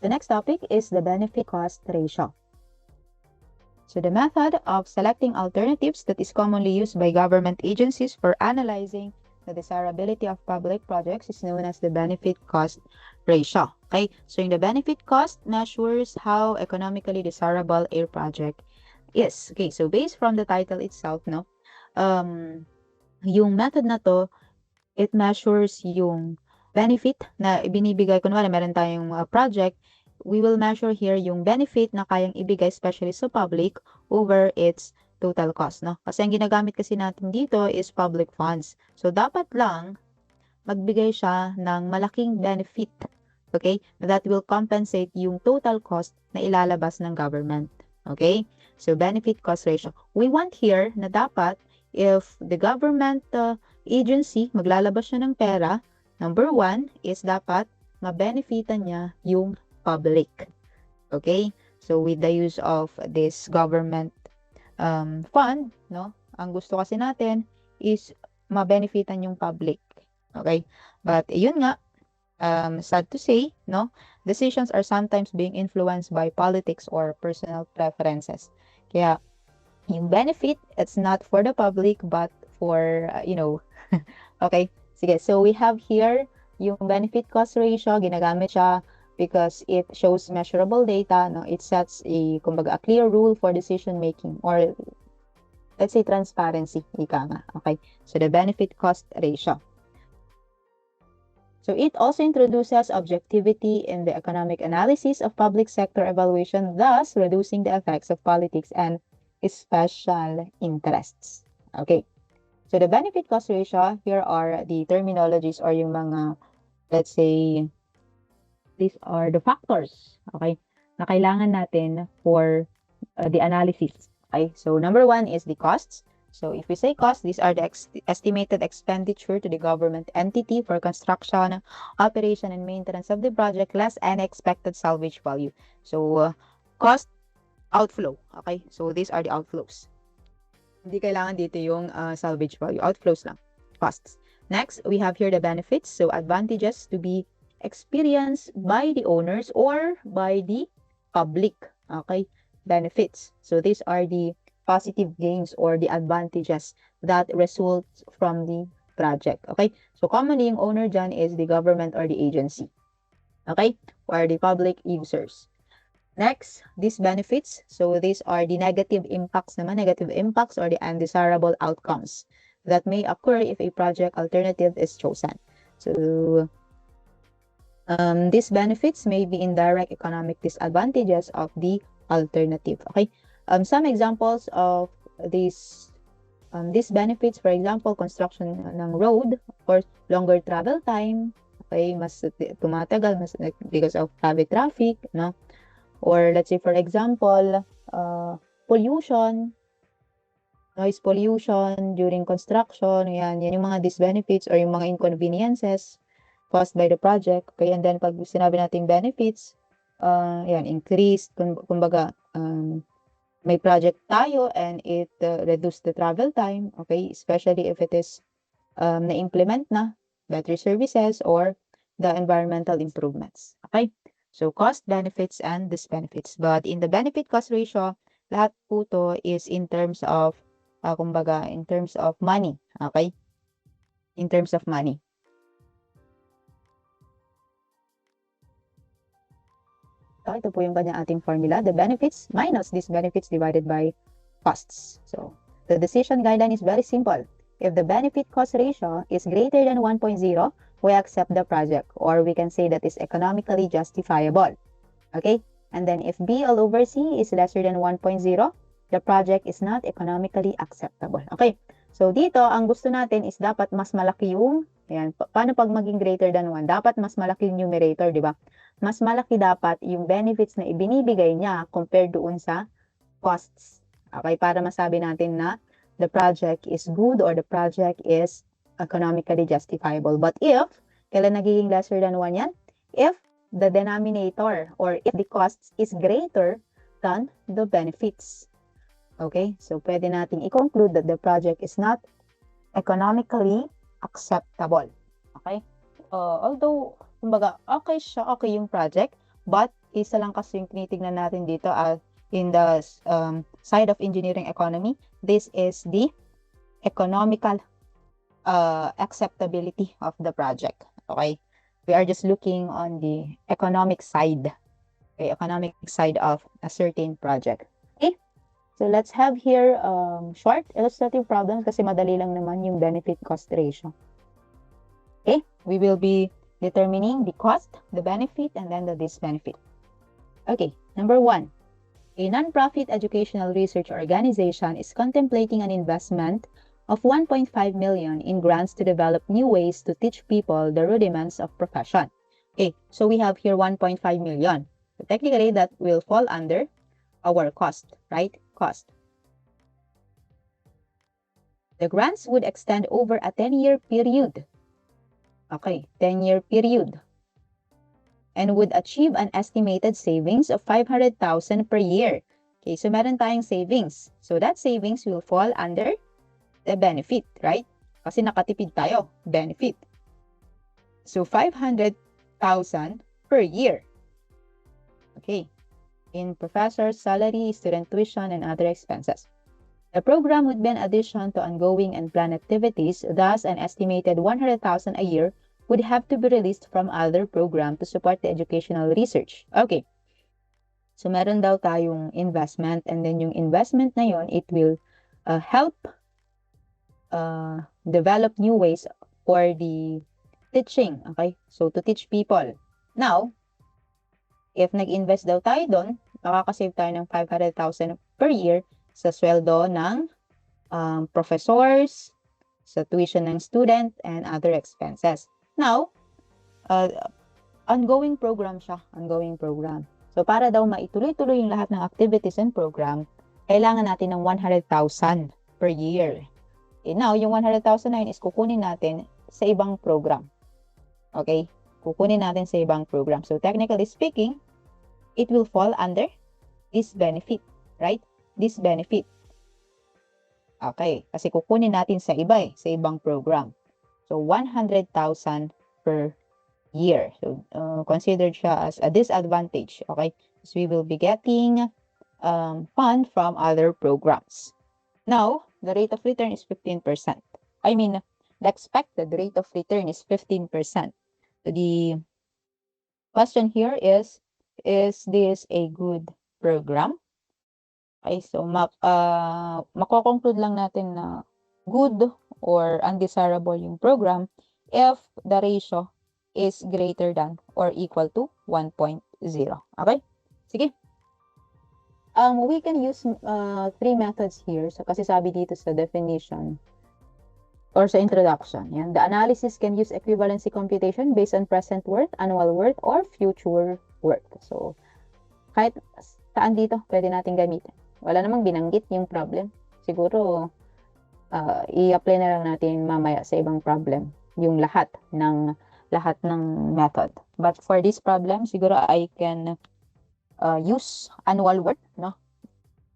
The next topic is the benefit-cost ratio. So the method of selecting alternatives that is commonly used by government agencies for analyzing the desirability of public projects is known as the benefit-cost ratio. Okay, so the benefit cost measures how economically desirable a project is. Okay, so based from the title itself, no, yung method na to, it measures yung benefit na ibinibigay. Kunwari, meron tayong project, we will measure here yung benefit na kayang ibigay, especially sa public, over its total cost, no? Kasi ang ginagamit kasi natin dito is public funds. So, dapat lang magbigay siya ng malaking benefit, okay? That will compensate yung total cost na ilalabas ng government, okay? So, benefit cost ratio. We want here na dapat if the government agency maglalabas siya ng pera, number one is dapat mabenefitan niya yung public. Okay? So, with the use of this government fund, no? Ang gusto kasi natin is mabenefitan yung public. Okay? But, yun nga, sad to say, no? Decisions are sometimes being influenced by politics or personal preferences. Kaya, yung benefit, it's not for the public, but for, okay? Sige, so we have here yung benefit cost ratio, ginagamit siya because it shows measurable data, no? It sets kumbaga, a clear rule for decision making, or let's say transparency, ika nga, okay? So the benefit cost ratio. So it also introduces objectivity in the economic analysis of public sector evaluation, thus reducing the effects of politics and special interests. Okay. So the benefit cost ratio, here are the terminologies or yung mga, let's say, these are the factors, okay, na kailangan natin for the analysis. Okay, so number one is the costs. So if we say cost, these are the estimated expenditure to the government entity for construction, operation, and maintenance of the project, less any expected salvage value. So cost, outflow. Okay, so these are the outflows. Hindi kailangan dito yung salvage value. Outflows lang. Costs. Next, we have here the benefits. So advantages to be experienced by the owners or by the public. Okay, benefits. So these are the positive gains or the advantages that result from the project. Okay, so commonly yung owner dyan is the government or the agency. Okay, or the public users. Next, these benefits. So these are the negative impacts naman, negative impacts or the undesirable outcomes that may occur if a project alternative is chosen. So these benefits may be indirect economic disadvantages of the alternative. Okay, some examples of these benefits, for example, construction ng road, of course, longer travel time. Okay, mas tumatagal mas because of heavy traffic, no? Or let's say, for example, pollution, noise pollution during construction, yan yung mga disbenefits or yung mga inconveniences caused by the project. Okay, and then pag sinabi natin benefits, yan, increased, kumbaga, may project tayo and it reduced the travel time, okay, especially if it is na-implement na, better services or the environmental improvements. Okay? So, cost, benefits, and disbenefits. But in the benefit cost ratio, lahat po to is in terms of, kumbaga, in terms of money. Okay? In terms of money. So, ito po yung kanyang ating formula. The benefits minus disbenefits divided by costs. So, the decision guideline is very simple. If the benefit cost ratio is greater than 1.0, we accept the project, or we can say that is economically justifiable. Okay? And then if B all over C is lesser than 1.0, the project is not economically acceptable. Okay? So dito, ang gusto natin is dapat mas malaki yung, ayan, paano pag maging greater than 1? Dapat mas malaki yung numerator, di ba? Mas malaki dapat yung benefits na ibinibigay niya compared doon sa costs. Okay? Para masabi natin na the project is good or the project is economically justifiable. But if, kailan nagiging lesser than 1 yan? If the denominator or if the costs is greater than the benefits. Okay? So, pwede nating i-conclude that the project is not economically acceptable. Okay? Although, kumbaga, okay siya, okay yung project, but isa lang kasi yung tinitignan natin dito in the side of engineering economy. This is the economical acceptability of the project. Okay, we are just looking on the economic side, okay, economic side of a certain project. Okay, so let's have here short illustrative problems kasi madali lang naman yung benefit cost ratio. Okay, we will be determining the cost, the benefit, and then the disbenefit. Okay, number 1. A non-profit educational research organization is contemplating an investment of 1.5 million in grants to develop new ways to teach people the rudiments of profession. Okay, so we have here 1.5 million. So technically, that will fall under our cost, right? Cost. The grants would extend over a 10-year period. Okay, 10-year period. And would achieve an estimated savings of 500,000 per year. Okay, so meron tayong savings. So that savings will fall under the benefit, right? Kasi nakatipid tayo, benefit. So 500,000 per year. Okay, in professor's salary, student tuition, and other expenses. The program would be an addition to ongoing and planned activities, thus an estimated 100,000 a year would have to be released from other program to support the educational research. Okay. So, meron daw tayong investment, and then yung investment na yon, it will help develop new ways for the teaching. Okay? So, to teach people. Now, if nag-invest daw tayo doon, makakasave tayo ng 500,000 per year sa sweldo ng professors, sa tuition ng student, and other expenses. Now, ongoing program siya. Ongoing program. So, para daw maituloy-tuloy yung lahat ng activities and program, kailangan natin ng 100,000 per year. Okay, now, yung 100,000 na yun is kukunin natin sa ibang program. Okay? Kukunin natin sa ibang program. So, technically speaking, it will fall under this benefit. Right? This benefit. Okay. Kasi kukunin natin sa iba sa ibang program. So, 100,000 per year. So, considered siya as a disadvantage. Okay? So, we will be getting fund from other programs. Now, the rate of return is 15%. I mean, the expected rate of return is 15%. So, the question here is this a good program? Okay, so mako-conclude lang natin na good or undesirable yung program if the ratio is greater than or equal to 1.0. Okay? Sige. We can use 3 methods here. So, kasi sabi dito sa definition or sa introduction. Yan. The analysis can use equivalency computation based on present worth, annual worth, or future worth. So, kahit saan dito, pwede natin gamitin. Wala namang binanggit yung problem. Siguro, i-apply na lang natin mamaya sa ibang problem. Yung lahat ng method. But for this problem, siguro I can use annual worth, no?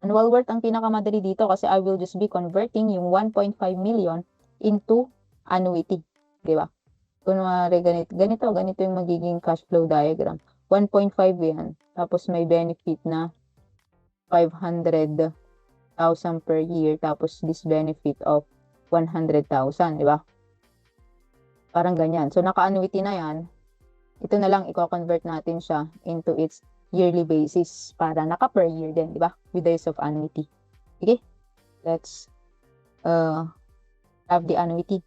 Annual worth ang pinakamadali dito kasi I will just be converting yung 1.5 million into annuity. Di ba? Kunwari, ganito yung magiging cash flow diagram. 1.5 yan. Tapos may benefit na 500,000 per year. Tapos this benefit of 100,000. Di ba? Parang ganyan. So, naka-annuity na yan. Ito na lang, i-convert natin siya into its yearly basis para naka-per year din. Di ba? With the use of annuity. Okay? Let's have the annuity.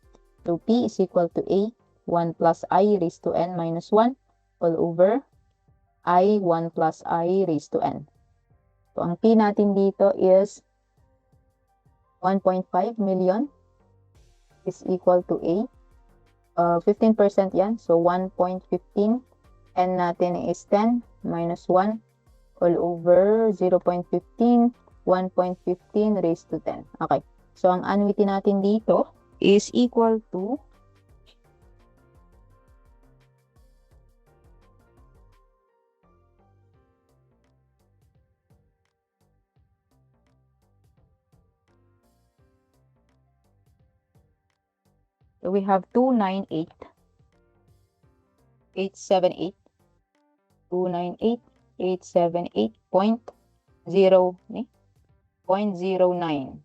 So, P is equal to A, 1 plus I raised to N minus 1 all over I, 1 plus I raised to N. So, ang P natin dito is 1.5 million is equal to A. 15% yan. So, 1.15. N natin is 10 minus 1 all over 0.15. 1.15 raised to 10. Okay. So, ang annuity natin dito is equal to so we have 298,878, 298, 298,878.09.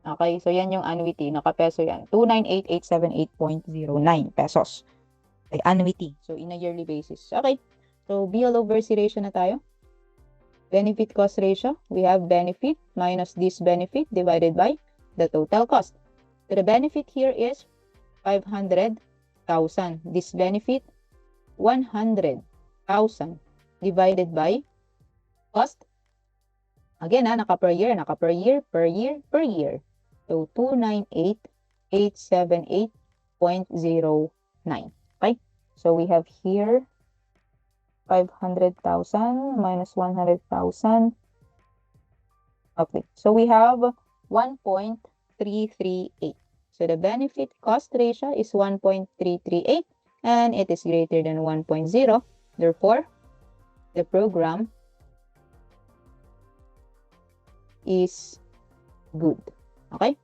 Okay, so yan yung annuity. Nakapeso yan. 298,878.09 pesos. Okay, annuity. So, in a yearly basis. Okay. So, BL over C ratio na tayo. Benefit cost ratio. We have benefit minus this benefit divided by the total cost. So, the benefit here is 500,000. This benefit, 100,000 divided by cost. Again, naka per year. So, 298,878.09. Okay? So, we have here 500,000 minus 100,000. Okay. So, we have 1.338. So, the benefit cost ratio is 1.338 and it is greater than 1.0. Therefore, the program is good. Okay?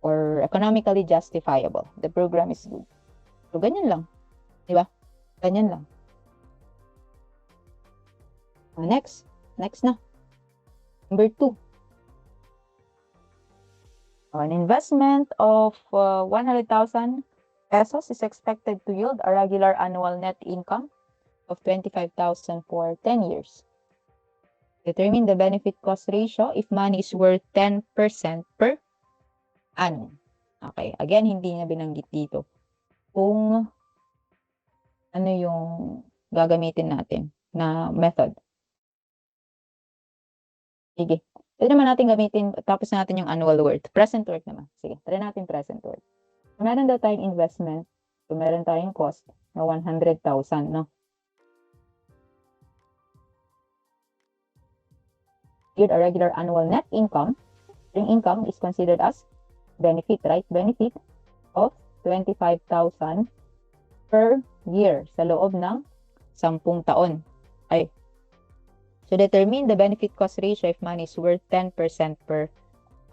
Or economically justifiable. The program is good. So, ganyan lang. Diba? Ganyan lang. Next. Next na. Number 2. An investment of 100,000 pesos is expected to yield a regular annual net income of 25,000 for 10 years. Determine the benefit cost ratio if money is worth 10% per annum. Okay, again, hindi niya binanggit dito kung ano yung gagamitin natin na method. Sige, pwede naman natin gamitin, tapos natin yung annual worth. Present worth naman. Sige, try natin present worth. Meron daw tayong investment, so meron tayong cost na 100,000, no? Here, a regular annual net income. Yung income is considered as benefit, right? Benefit of 25,000 per year sa loob ng 10 taon. Ay. So, determine the benefit cost ratio if money is worth 10% per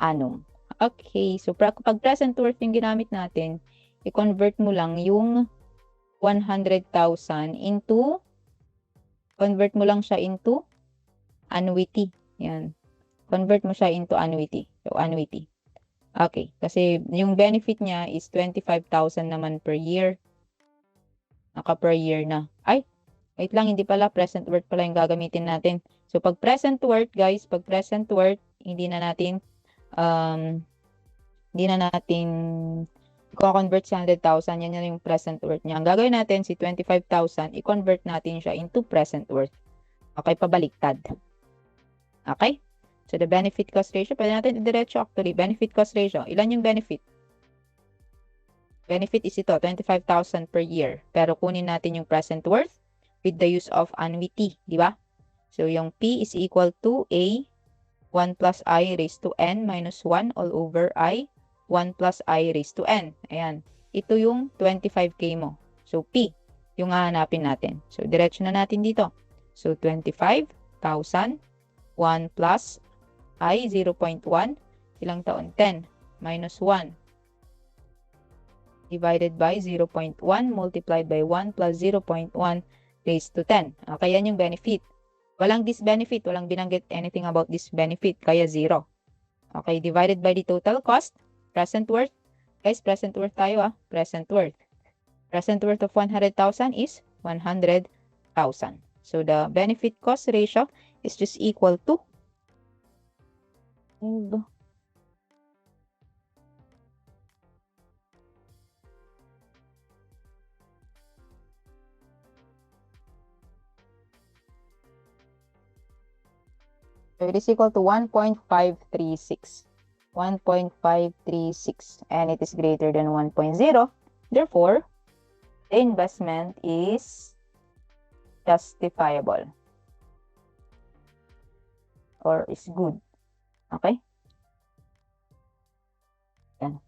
annum. Okay. So, pag present worth yung ginamit natin, i-convert mo lang yung 100,000 into, convert mo lang siya into annuity. Yan. Convert mo siya into annuity. So, annuity. Okay. Kasi yung benefit niya is 25,000 naman per year. Naka per year na. Ay, wait lang. Hindi pala. Present worth pala yung gagamitin natin. So, pag present worth, guys, pag present worth, hindi na natin i-convert sa 100,000. Yan yung present worth niya. Ang gagawin natin, si 25,000, i-convert natin siya into present worth. Okay, pabaliktad. Okay? So, the benefit cost ratio, pwede natin i-diretso actually. Benefit cost ratio. Ilan yung benefit? Benefit is ito, 25,000 per year. Pero kunin natin yung present worth with the use of annuity. Di ba? So, yung P is equal to A, 1 plus I raised to N minus 1 all over I, 1 plus I raised to N. Ayan. Ito yung 25K mo. So, P, yung hahanapin natin. So, diretso na natin dito. So, 25,000, 1 plus I, 0.1. Ilang taon? 10 minus 1 divided by 0.1 multiplied by 1 plus 0.1 raised to 10. Okay, yan yung benefit. Walang this benefit. Walang binanggit anything about this benefit. Kaya 0. Okay, divided by the total cost. Present worth. Guys, present worth tayo Present worth. Present worth of 100,000 is 100,000. So, the benefit cost ratio is just equal to So, it is equal to 1.536. 1.536. And it is greater than 1.0. Therefore, the investment is justifiable. Or is good. Okay? Yan.